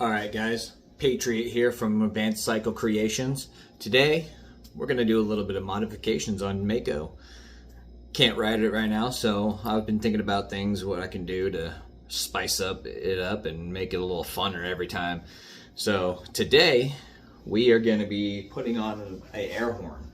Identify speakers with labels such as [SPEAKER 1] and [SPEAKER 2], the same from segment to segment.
[SPEAKER 1] Alright guys, Patriot here from Advanced Cycle Creations. Today, we're going to do a little bit of modifications on Mako. Can't ride it right now, so I've been thinking about things, what I can do to spice it up and make it a little funner every time. So today, we are going to be putting on an air horn.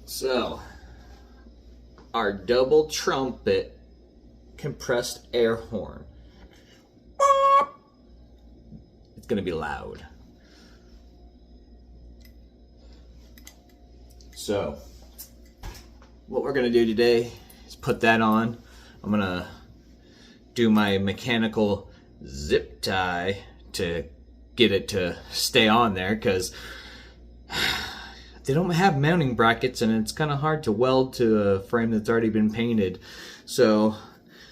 [SPEAKER 1] So, our double trumpet compressed air horn. It's going to be loud. So, what we're going to do today is put that on. I'm going to do my mechanical zip tie to get it to stay on there because they don't have mounting brackets and it's kind of hard to weld to a frame that's already been painted. So,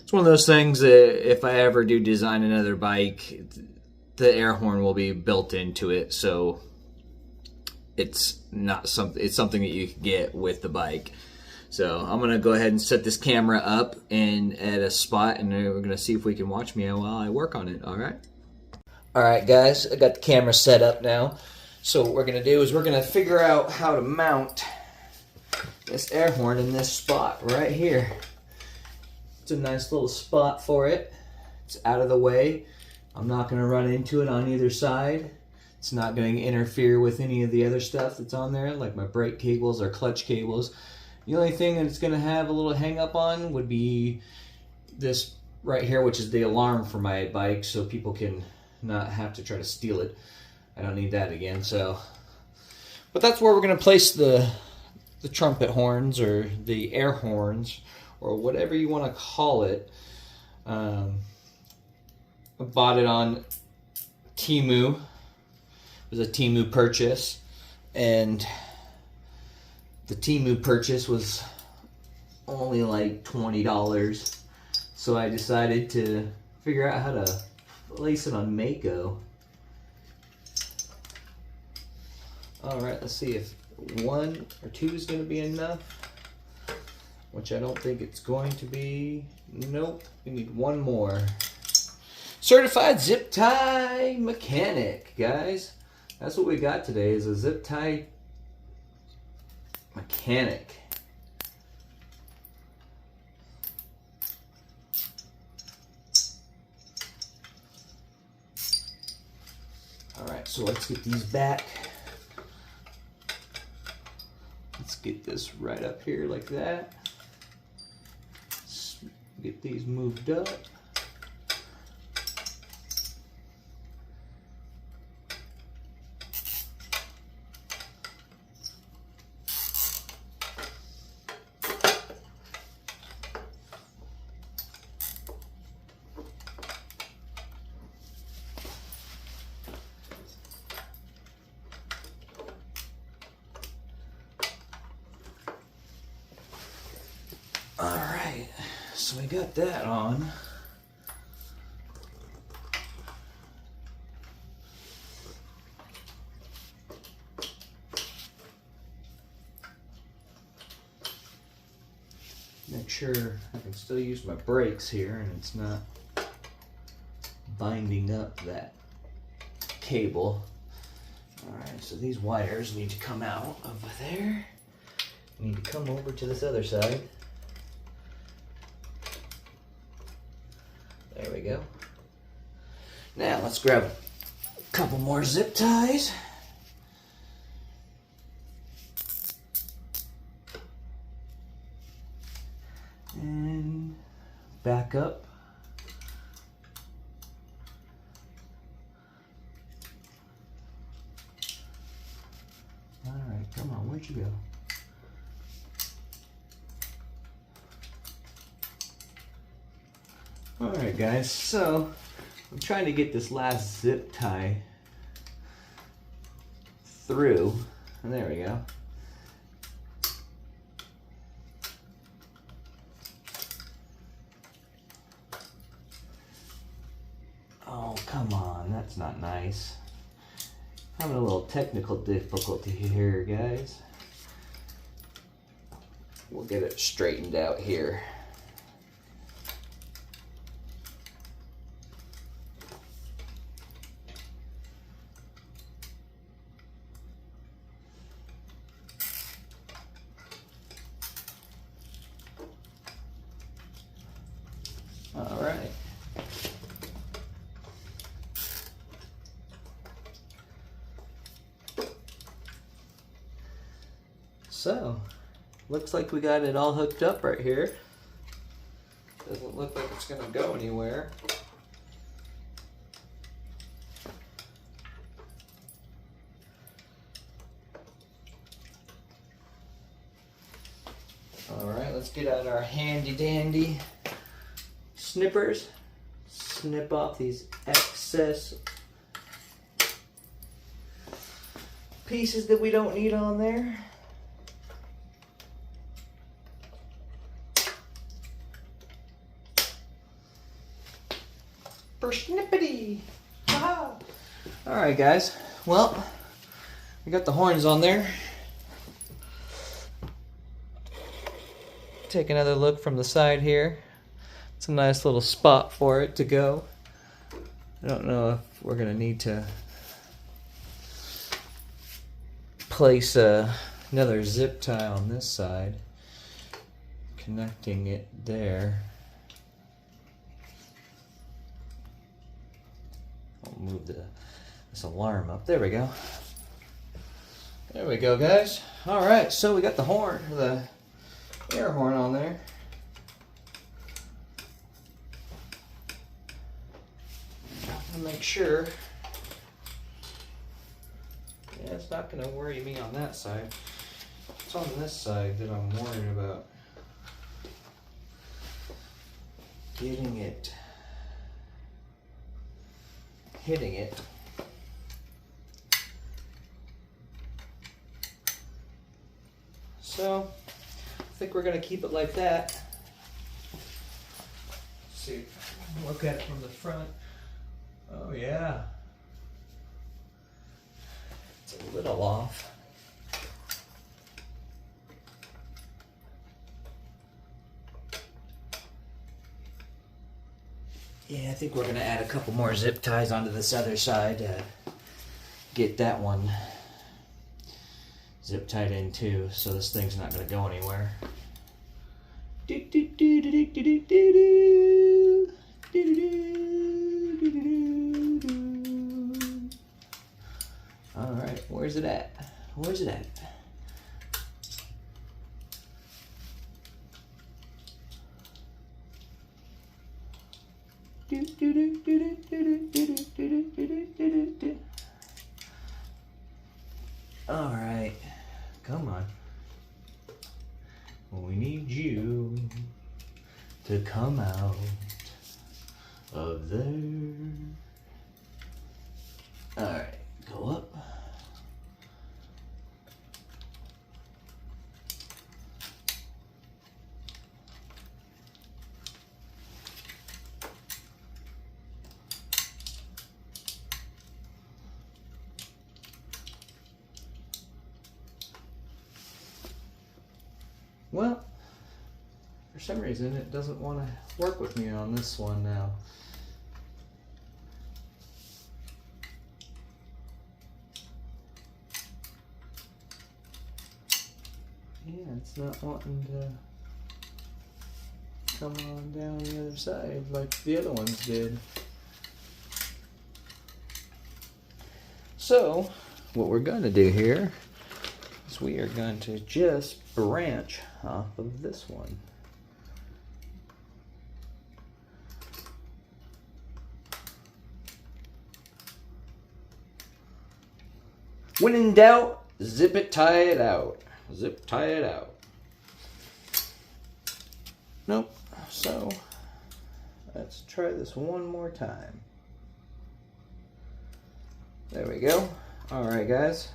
[SPEAKER 1] it's one of those things that if I ever do design another bike, the air horn will be built into it, so it's something that you can get with the bike. So I'm gonna go ahead and set this camera up and at a spot, and we're gonna see if we can watch me while I work on it. All right, guys, I got the camera set up now. So what we're gonna do is we're gonna figure out how to mount this air horn in this spot right here. It's a nice little spot for it. It's out of the way. I'm not going to run into it on either side. It's not going to interfere with any of the other stuff that's on there, like my brake cables or clutch cables. The only thing that it's going to have a little hang up on would be this right here, which is the alarm for my bike, so people can not have to try to steal it. I don't need that again. But that's where we're going to place the trumpet horns, or the air horns, or whatever you want to call it. I bought it on Temu. It was a Temu purchase, and the Temu purchase was only like $20. So I decided to figure out how to place it on Mako. Alright, let's see if 1 or 2 is going to be enough, which I don't think it's going to be. Nope, we need 1 more. Certified zip tie mechanic, guys. That's what we got today, is a zip tie mechanic. Alright, so let's get these back. Let's get this right up here like that. Let's get these moved up. Alright, so we got that on. Make sure I can still use my brakes here and it's not binding up that cable. Alright, so these wires need to come out over there. Need to come over to this other side. There we go. Now let's grab a couple more zip ties. And back up. All right, come on, where'd you go? Alright guys, so I'm trying to get this last zip tie through, and there we go. Oh, come on, that's not nice. Having a little technical difficulty here, guys. We'll get it straightened out here. So, looks like we got it all hooked up right here. Doesn't look like it's gonna go anywhere. Alright, let's get out our handy dandy snippers. Snip off these excess pieces that we don't need on there. For snippety! Aha! Alright guys, well, we got the horns on there. Take another look from the side here. It's a nice little spot for it to go. I don't know if we're gonna need to place another zip tie on this side, connecting it there. I'll move this alarm up. There we go. There we go, guys. All right, so we got the horn, the air horn on there. I'll make sure. Yeah, it's not going to worry me on that side. It's on this side that I'm worried about. Getting it, hitting it. So, I think we're going to keep it like that. Let's see, look at it from the front. Oh yeah. It's a little off. Yeah, I think we're going to add a couple more zip ties onto this other side to get that one zip tied in too, so this thing's not going to go anywhere. Alright, where's it at? Where's it at? Alright, come on. We need you to come out of there. Alright, go up. Well, for some reason it doesn't want to work with me on this one now. Yeah, it's not wanting to come on down the other side like the other ones did. So, what we're going to do here is we are going to just branch off of this one. When in doubt, zip it, tie it out. Zip, tie it out. Nope. So, let's try this one more time. There we go. Alright, guys.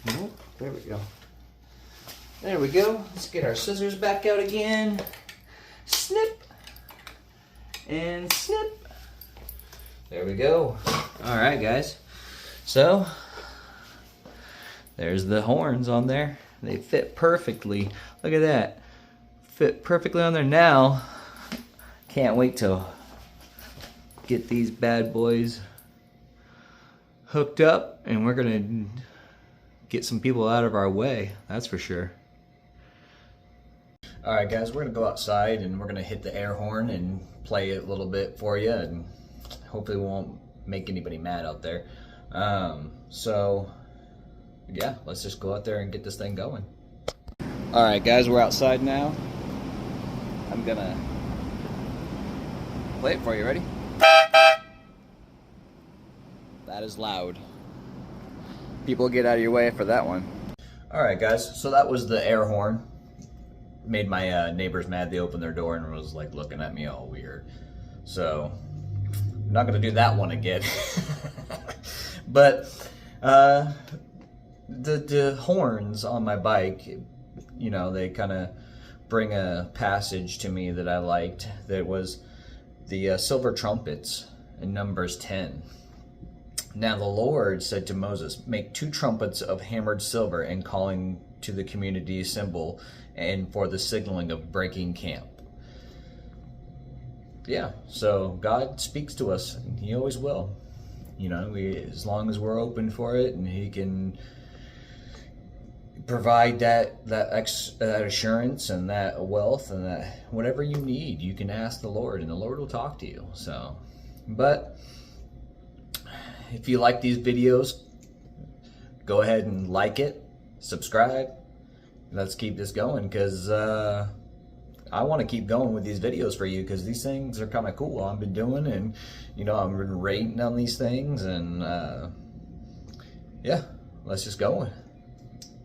[SPEAKER 1] Nope. There we go. There we go. Let's get our scissors back out again. Snip. And snip. There we go. Alright, guys. So, there's the horns on there. They fit perfectly. Look at that. Fit perfectly on there now. Can't wait to get these bad boys hooked up, and we're going to get some people out of our way. That's for sure. All right, guys, we're gonna go outside and we're gonna hit the air horn and play it a little bit for you, and hopefully we won't make anybody mad out there. So yeah, let's just go out there and get this thing going. All right, guys, we're outside now. I'm gonna play it for you. Ready? That is loud. People get out of your way for that one. All right, guys, so that was the air horn. Made my neighbors mad. They opened their door and was like looking at me all weird. So I'm not gonna do that one again. But the horns on my bike, you know, they kind of bring a passage to me that I liked. That was the silver trumpets in Numbers 10. Now the Lord said to Moses, "Make 2 trumpets of hammered silver, and calling to the community assemble, and for the signaling of breaking camp." Yeah, so God speaks to us, and He always will. You know, as long as we're open for it, and He can provide that assurance and that wealth and that whatever you need, you can ask the Lord, and the Lord will talk to you. So, but if you like these videos, go ahead and like it, subscribe. Let's keep this going, because I want to keep going with these videos for you, because these things are kind of cool. I've been doing, and you know, I've been rating on these things, and yeah, let's just go.